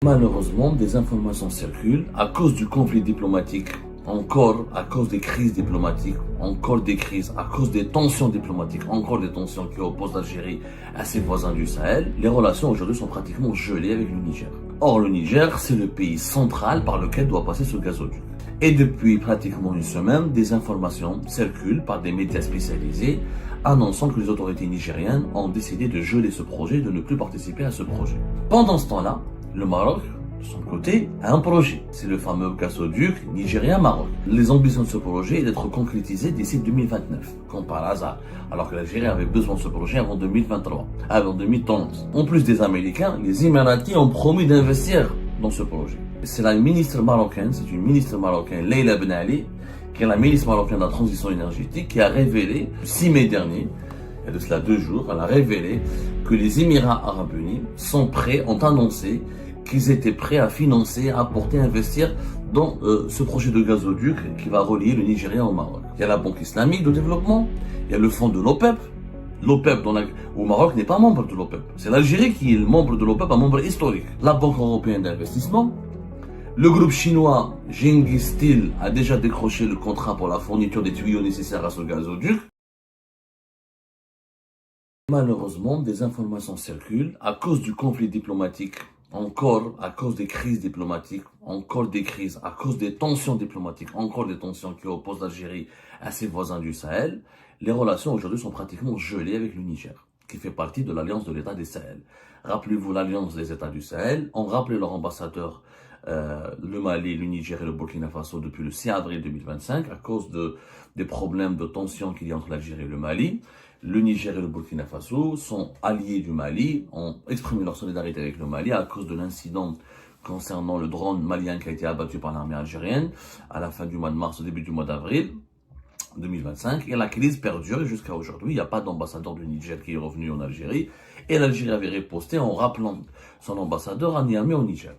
Malheureusement, des informations circulent à cause du conflit diplomatique, encore à cause des crises diplomatiques, encore des crises, à cause des tensions diplomatiques, encore des tensions qui opposent l'Algérie à ses voisins du Sahel. Les relations aujourd'hui sont pratiquement gelées avec le Niger. Or, le Niger, c'est le pays central par lequel doit passer ce gazoduc. Et depuis pratiquement une semaine, des informations circulent par des médias spécialisés annonçant que les autorités nigériennes ont décidé de geler ce projet et de ne plus participer à ce projet. Pendant ce temps-là, le Maroc, de son côté, a un projet. C'est le fameux gazoduc nigérien-Maroc. Les ambitions de ce projet est d'être concrétisé d'ici 2029, comme par hasard, alors que l'Algérie avait besoin de ce projet avant 2023, avant 2030. En plus des Américains, les Émiratis ont promis d'investir dans ce projet. C'est la ministre marocaine, c'est une ministre marocaine, Leila Ben Ali, qui est la ministre marocaine de la transition énergétique, qui a révélé, le 6 mai dernier, il y a de cela 2 jours, elle a révélé que les Émirats Arabes Unis sont prêts, ont annoncé qu'ils étaient prêts à financer, à apporter, à investir dans ce projet de gazoduc qui va relier le Nigeria au Maroc. Il y a la Banque islamique de développement, il y a le fonds de l'OPEP. L'OPEP au Maroc n'est pas membre de l'OPEP. C'est l'Algérie qui est le membre de l'OPEP, un membre historique. La Banque européenne d'investissement. Le groupe chinois Genghis Steel a déjà décroché le contrat pour la fourniture des tuyaux nécessaires à ce gazoduc. Malheureusement, des informations circulent à cause du conflit diplomatique, encore à cause des crises diplomatiques, encore des crises, à cause des tensions diplomatiques, encore des tensions qui opposent l'Algérie à ses voisins du Sahel. Les relations aujourd'hui sont pratiquement gelées avec le Niger, qui fait partie de l'Alliance de l'État du Sahel. Rappelez-vous l'Alliance des États du Sahel, ont rappelé leur ambassadeur le Mali, le Niger et le Burkina Faso depuis le 6 avril 2025 à cause des problèmes de tension qu'il y a entre l'Algérie et le Mali. Le Niger et le Burkina Faso sont alliés du Mali, ont exprimé leur solidarité avec le Mali à cause de l'incident concernant le drone malien qui a été abattu par l'armée algérienne à la fin du mois de mars, au début du mois d'avril 2025. Et la crise perdure jusqu'à aujourd'hui. Il n'y a pas d'ambassadeur du Niger qui est revenu en Algérie. Et l'Algérie avait riposté en rappelant son ambassadeur à Niamey au Niger.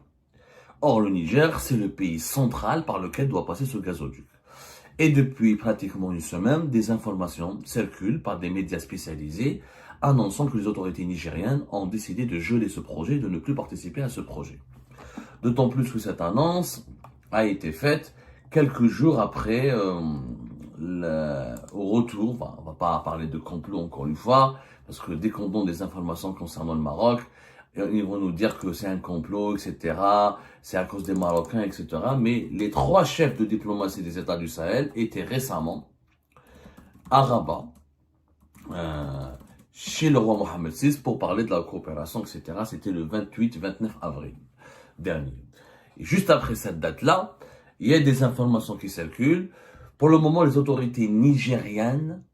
Or, le Niger, c'est le pays central par lequel doit passer ce gazoduc. Et depuis pratiquement une semaine, des informations circulent par des médias spécialisés annonçant que les autorités nigériennes ont décidé de geler ce projet et de ne plus participer à ce projet. D'autant plus que cette annonce a été faite quelques jours après au retour, enfin, on ne va pas parler de complot encore une fois, parce que dès qu'on donne des informations concernant le Maroc, ils vont nous dire que c'est un complot, etc., c'est à cause des Marocains, etc. Mais les 3 chefs de diplomatie des États du Sahel étaient récemment à Rabat, chez le roi Mohamed VI, pour parler de la coopération, etc. C'était le 28-29 avril dernier. Et juste après cette date-là, il y a des informations qui circulent. Pour le moment, les autorités nigériennes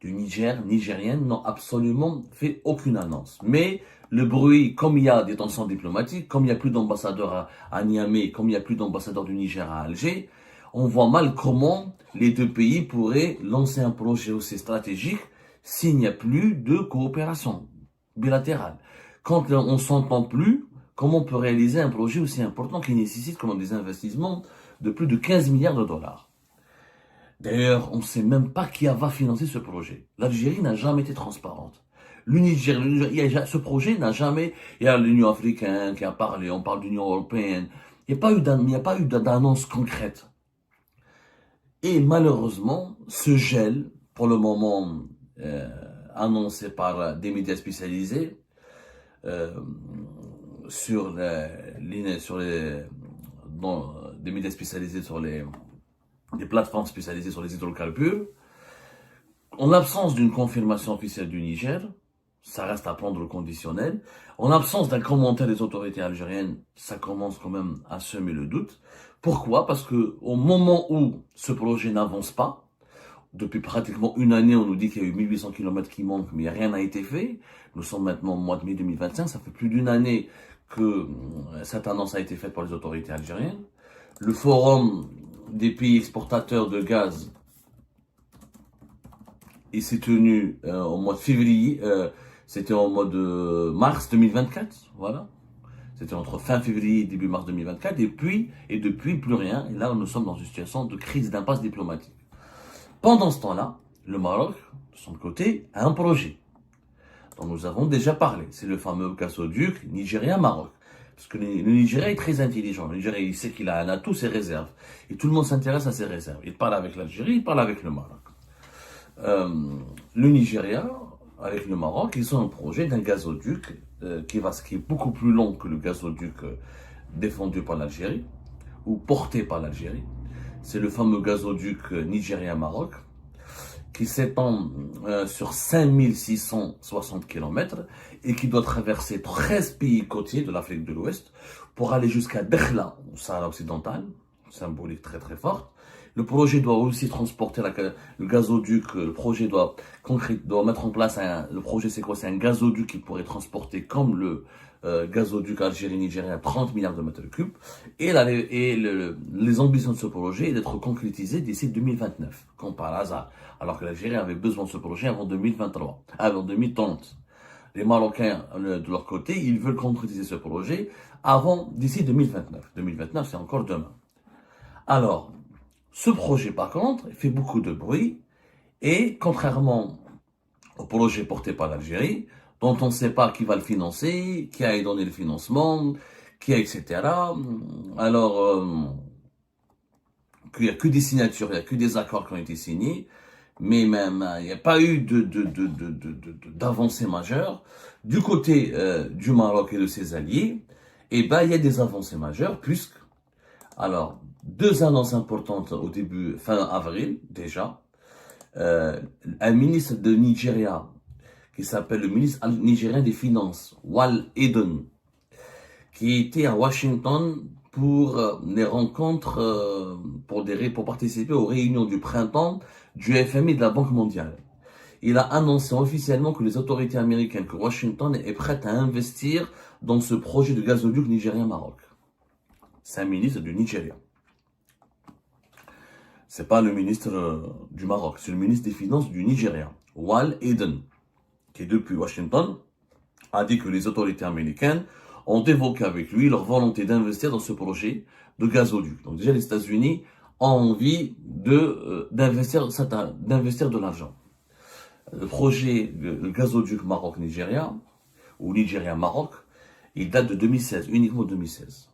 nigériennes n'ont absolument fait aucune annonce. Mais le bruit, comme il y a des tensions diplomatiques, comme il n'y a plus d'ambassadeurs à Niamey, comme il n'y a plus d'ambassadeurs du Niger à Alger, on voit mal comment les 2 pays pourraient lancer un projet aussi stratégique s'il n'y a plus de coopération bilatérale. Quand on ne s'entend plus, comment on peut réaliser un projet aussi important qui nécessite comme des investissements de plus de 15 milliards de dollars. D'ailleurs, on ne sait même pas qui va financer ce projet. L'Algérie n'a jamais été transparente. Le Niger, ce projet n'a jamais... Il y a l'Union africaine qui a parlé, on parle d'Union européenne. Il n'y a pas eu d'annonce concrète. Et malheureusement, ce gel, pour le moment annoncé par des médias spécialisés, des médias spécialisés sur des plateformes spécialisées sur les hydrocarbures, en l'absence d'une confirmation officielle du Niger, ça reste à prendre au conditionnel. En l'absence d'un commentaire des autorités algériennes, ça commence quand même à semer le doute. Pourquoi? Parce que au moment où ce projet n'avance pas, depuis pratiquement une année, on nous dit qu'il y a eu 1800 km qui manquent, mais rien n'a été fait. Nous sommes maintenant au mois de mai 2025, ça fait plus d'une année que cette annonce a été faite par les autorités algériennes. Le forum des pays exportateurs de gaz, il s'est tenu au mois de février, c'était au mois de mars 2024, voilà. C'était entre fin février et début mars 2024, et depuis plus rien, et là nous sommes dans une situation de crise, d'impasse diplomatique. Pendant ce temps-là, le Maroc, de son côté, a un projet dont nous avons déjà parlé, c'est le fameux gazoduc nigérien-Maroc. Parce que le Nigeria est très intelligent. Le Nigeria, il sait qu'il a un atout, ses réserves. Et tout le monde s'intéresse à ses réserves. Il parle avec l'Algérie, il parle avec le Maroc. Le Nigeria, avec le Maroc, ils ont un projet d'un gazoduc qui est beaucoup plus long que le gazoduc défendu par l'Algérie, ou porté par l'Algérie. C'est le fameux gazoduc Nigeria-Maroc, qui s'étend sur 5660 km et qui doit traverser 13 pays côtiers de l'Afrique de l'Ouest pour aller jusqu'à Dakhla, au Sahara occidental, symbolique très très forte. Le projet doit aussi transporter le gazoduc. Le projet doit mettre en place le projet, c'est quoi? C'est un gazoduc qui pourrait transporter comme le gazoduc Algérie-Nigéria 30 milliards de mètres cubes. Et les ambitions de ce projet est d'être concrétisées d'ici 2029, comme par hasard. Alors que l'Algérie avait besoin de ce projet avant 2023, avant 2030. Les Marocains, de leur côté, ils veulent concrétiser ce projet d'ici 2029. 2029, c'est encore demain. Alors, ce projet, par contre, fait beaucoup de bruit et, contrairement au projet porté par l'Algérie, dont on ne sait pas qui va le financer, qui a donné le financement, etc. Alors, qu'il n'y a que des signatures, il n'y a que des accords qui ont été signés, mais même, il n'y a pas eu d'avancée majeure. Du côté du Maroc et de ses alliés, il y a des avancées majeures, puisque, alors, 2 annonces importantes au début, fin avril, déjà. Un ministre de Nigeria, qui s'appelle le ministre nigérien des Finances, Wal Eden, qui était à Washington pour des rencontres, pour participer aux réunions du printemps du FMI et de la Banque mondiale. Il a annoncé officiellement que les autorités américaines, que Washington est prête à investir dans ce projet de gazoduc Nigérien-Maroc. C'est un ministre du Nigeria. C'est pas le ministre du Maroc, c'est le ministre des Finances du Nigeria, Wal Eden, qui depuis Washington a dit que les autorités américaines ont évoqué avec lui leur volonté d'investir dans ce projet de gazoduc. Donc déjà les États-Unis ont envie d'investir de l'argent. Le projet, le gazoduc Maroc-Nigeria, ou Nigeria-Maroc, il date de 2016, uniquement 2016.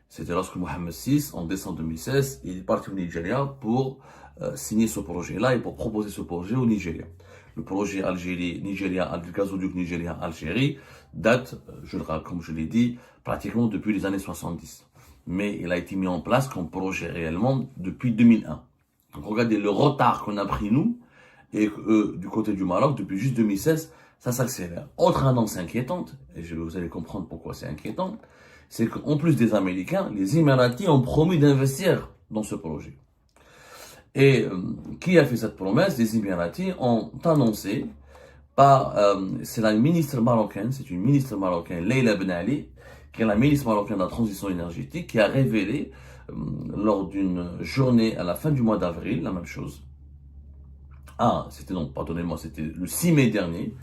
C'était lorsque Mohamed VI, en décembre 2016, il est parti au Nigeria pour signer ce projet-là et pour proposer ce projet au Nigeria. Le projet Algérie-Nigeria, le gazoduc Nigeria-Algérie, date, comme je l'ai dit, pratiquement depuis les années 70. Mais il a été mis en place comme projet réellement depuis 2001. Donc regardez le retard qu'on a pris nous, et du côté du Maroc, depuis juste 2016, ça s'accélère. Autre annonce inquiétante, et vous allez comprendre pourquoi c'est inquiétant, c'est qu'en plus des Américains, les Émiratis ont promis d'investir dans ce projet. Et qui a fait cette promesse? Les Émiratis ont annoncé c'est une ministre marocaine, Leila Ben Ali, qui est la ministre marocaine de la transition énergétique, qui a révélé lors d'une journée à la fin du mois d'avril, la même chose. C'était le 6 mai dernier,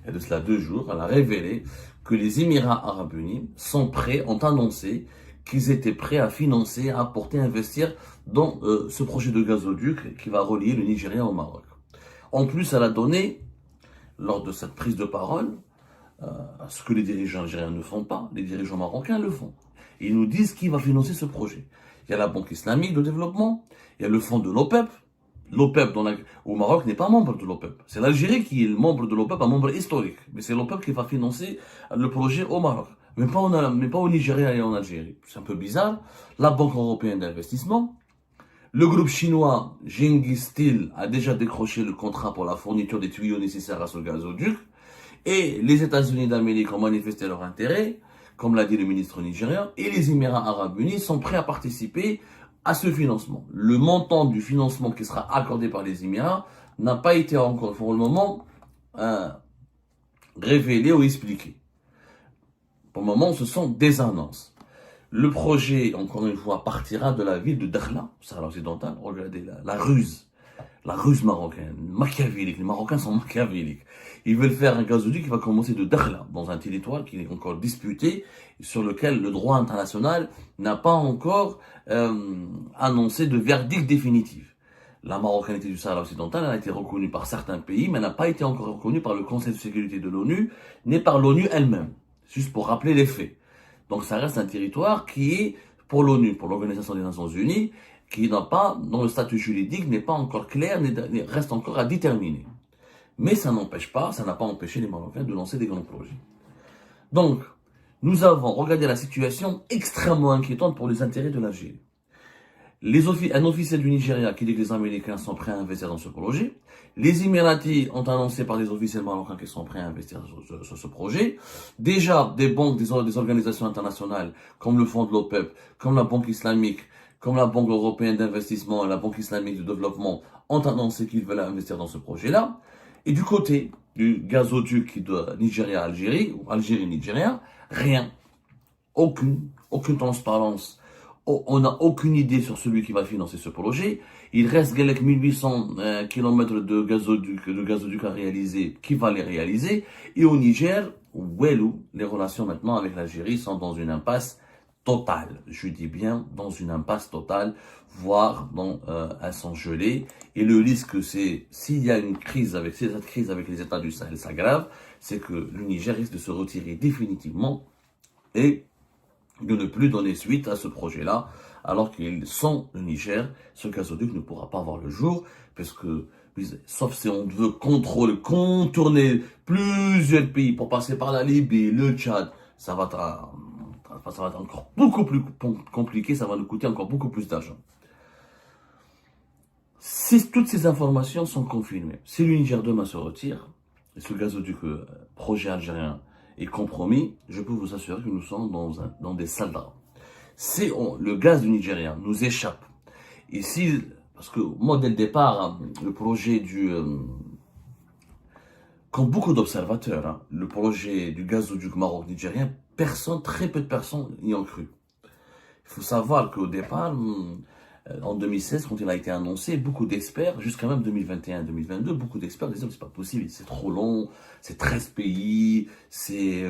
il y a de cela 2 jours, elle a révélé que les Émirats Arabes Unis ont annoncé qu'ils étaient prêts à financer, à apporter, à investir dans ce projet de gazoduc qui va relier le Nigeria au Maroc. En plus, elle a donné, lors de cette prise de parole, ce que les dirigeants algériens ne font pas, les dirigeants marocains le font. Et ils nous disent qui va financer ce projet. Il y a la Banque islamique de développement, il y a le fonds de l'OPEP. L'OPEP au Maroc n'est pas membre de l'OPEP. C'est l'Algérie qui est le membre de l'OPEP, un membre historique. Mais c'est l'OPEP qui va financer le projet au Maroc. Mais pas au Nigeria et en Algérie. C'est un peu bizarre. La Banque européenne d'investissement. Le groupe chinois Genghis Steel a déjà décroché le contrat pour la fourniture des tuyaux nécessaires à ce gazoduc. Et les États-Unis d'Amérique ont manifesté leur intérêt, comme l'a dit le ministre nigérien. Et les Émirats Arabes Unis sont prêts à participer à ce financement. Le montant du financement qui sera accordé par les Émirats n'a pas été encore pour le moment révélé ou expliqué. Pour le moment, ce sont des annonces. Le projet, encore une fois, partira de la ville de Dakhla, Sahara occidental. Regardez la ruse marocaine, machiavélique. Les Marocains sont machiavéliques. Ils veulent faire un gazoduc qui va commencer de Dakhla, dans un territoire qui est encore disputé, sur lequel le droit international n'a pas encore annoncé de verdict définitif. La marocanité du Sahara occidental a été reconnue par certains pays, mais n'a pas été encore reconnue par le Conseil de sécurité de l'ONU, ni par l'ONU elle-même. Juste pour rappeler les faits. Donc ça reste un territoire qui est pour l'ONU, pour l'Organisation des Nations Unies, qui n'a pas, dont le statut juridique n'est pas encore clair, reste encore à déterminer. Mais ça n'empêche pas, ça n'a pas empêché les Marocains de lancer des grands projets. Donc, nous avons regardé la situation extrêmement inquiétante pour les intérêts de l'Algérie. Un officiel du Nigeria qui dit que les Américains sont prêts à investir dans ce projet. Les Émiratis ont annoncé par des officiels marocains qu'ils sont prêts à investir sur ce projet. Déjà, des banques, des organisations internationales, comme le Fonds de l'OPEP, comme la Banque islamique, comme la Banque européenne d'investissement et la Banque islamique de développement, ont annoncé qu'ils veulent investir dans ce projet-là. Et du côté du gazoduc de Nigeria-Algérie, ou Algérie-Nigeria, rien. Aucune transparence. On n'a aucune idée sur celui qui va financer ce projet. Il reste 1800 km de gazoduc à réaliser, qui va les réaliser. Et au Niger, les relations maintenant avec l'Algérie sont dans une impasse totale. Je dis bien dans une impasse totale, voire elles sont gelées. Et le risque, c'est, s'il y a une crise avec les États du Sahel s'aggrave, c'est que le Niger risque de se retirer définitivement et de ne plus donner suite à ce projet-là, alors qu'ils sont le Niger, ce gazoduc ne pourra pas voir le jour, parce que, sauf si on veut contourner plusieurs pays pour passer par la Libye, le Tchad, ça va être encore beaucoup plus compliqué, ça va nous coûter encore beaucoup plus d'argent. Si toutes ces informations sont confirmées, si le Niger demain se retire, et ce gazoduc projet algérien est compromis, je peux vous assurer que nous sommes dans des salles d'armes. Si le gaz du Nigeria nous échappe, ici, parce que moi dès le départ, le projet comme beaucoup d'observateurs, le projet du gazoduc maroc-nigérien, très peu de personnes y ont cru. Il faut savoir qu'au départ, en 2016, quand il a été annoncé, beaucoup d'experts, jusqu'à même 2021-2022, beaucoup d'experts disaient que c'est pas possible, c'est trop long, c'est 13 pays, c'est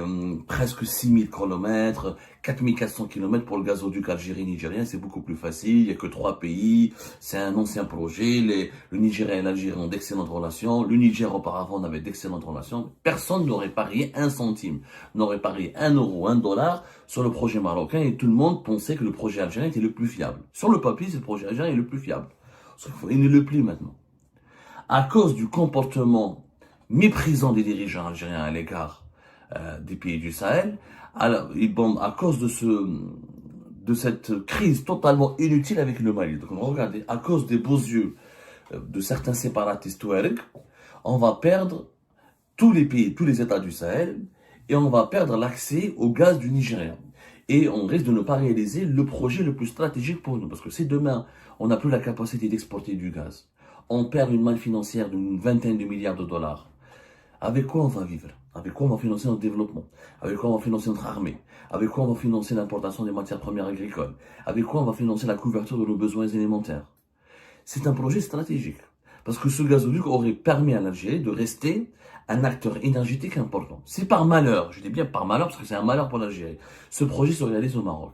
presque 6000 km, 4400 km pour le gazoduc Algérie-Nigérien, c'est beaucoup plus facile, il n'y a que 3 pays, c'est un ancien projet, le Nigeria et l'Algérie ont d'excellentes relations, le Niger auparavant avait d'excellentes relations, personne n'aurait parié un centime, n'aurait parié 1 euro, 1 dollar sur le projet marocain et tout le monde pensait que le projet algérien était le plus fiable. Sur le papier, c'est le projet algérien est le plus fiable. Sauf qu'il ne le plus maintenant. À cause du comportement méprisant des dirigeants algériens à l'égard des pays du Sahel, à cause de cette crise totalement inutile avec le Mali. Donc regardez, à cause des beaux yeux de certains séparatistes touaregs, on va perdre tous les pays, tous les États du Sahel, et on va perdre l'accès au gaz du Nigeria. Et on risque de ne pas réaliser le projet le plus stratégique pour nous. Parce que si demain, on n'a plus la capacité d'exporter du gaz, on perd une manne financière d'une vingtaine de milliards de dollars, avec quoi on va vivre? Avec quoi on va financer notre développement? Avec quoi on va financer notre armée? Avec quoi on va financer l'importation des matières premières agricoles? Avec quoi on va financer la couverture de nos besoins élémentaires? C'est un projet stratégique. Parce que ce gazoduc aurait permis à l'Algérie de rester un acteur énergétique important. Si par malheur, je dis bien par malheur parce que c'est un malheur pour l'Algérie, ce projet se réalise au Maroc,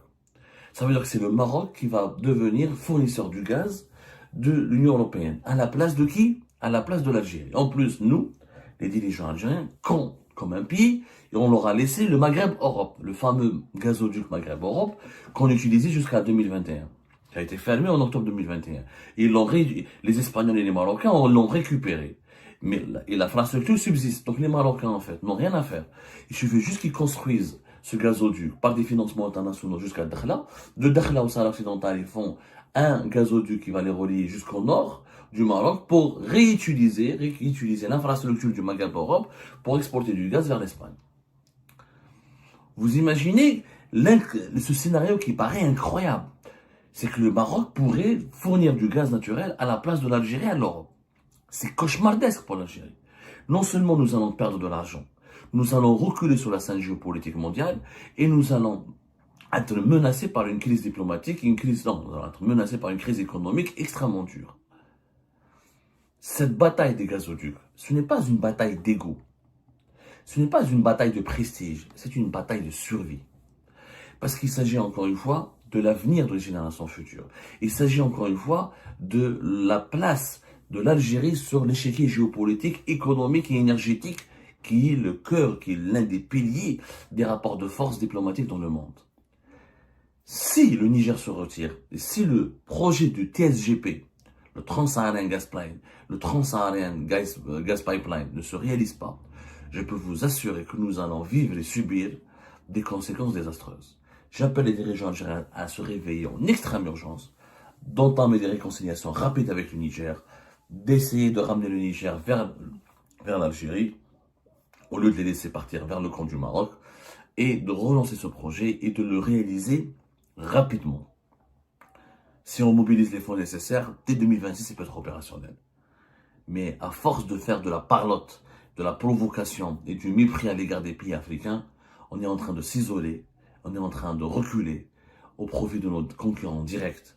ça veut dire que c'est le Maroc qui va devenir fournisseur du gaz de l'Union européenne. À la place de qui? À la place de l'Algérie. En plus, nous, les dirigeants algériens, comme un pays, et on leur a laissé le Maghreb-Europe, le fameux gazoduc Maghreb-Europe qu'on utilisait jusqu'à 2021. Ça a été fermé en octobre 2021. Et les Espagnols et les Marocains l'ont récupéré. Et l'infrastructure subsiste. Donc les Marocains, en fait, n'ont rien à faire. Il suffit juste qu'ils construisent ce gazoduc par des financements internationaux jusqu'à Dakhla. De Dakhla au Sahara occidental, ils font un gazoduc qui va les relier jusqu'au nord du Maroc pour réutiliser l'infrastructure du Maghreb Europe pour exporter du gaz vers l'Espagne. Vous imaginez ce scénario qui paraît incroyable. C'est que le Maroc pourrait fournir du gaz naturel à la place de l'Algérie à l'Europe. C'est cauchemardesque pour l'Algérie. Non seulement nous allons perdre de l'argent, nous allons reculer sur la scène géopolitique mondiale et nous allons être menacés par une crise diplomatique, nous allons être menacés par une crise économique extrêmement dure. Cette bataille des gazoducs, ce n'est pas une bataille d'ego. Ce n'est pas une bataille de prestige, c'est une bataille de survie. Parce qu'il s'agit encore une fois de l'avenir de les générations futures. Il s'agit encore une fois de la place de l'Algérie sur l'échiquier géopolitique, économique et énergétique qui est le cœur, qui est l'un des piliers des rapports de force diplomatiques dans le monde. Si le Niger se retire, et si le projet du TSGP, le Trans-Saharan Gas Pipeline, le Trans-Saharan Gas Pipeline ne se réalise pas, je peux vous assurer que nous allons vivre et subir des conséquences désastreuses. J'appelle les dirigeants algériens à se réveiller en extrême urgence, d'entamer des réconciliations rapides avec le Niger, d'essayer de ramener le Niger vers l'Algérie, au lieu de les laisser partir vers le camp du Maroc, et de relancer ce projet et de le réaliser rapidement. Si on mobilise les fonds nécessaires, dès 2026, il peut être opérationnel. Mais à force de faire de la parlotte, de la provocation et du mépris à l'égard des pays africains, on est en train de s'isoler, on est en train de reculer au profit de nos concurrents directs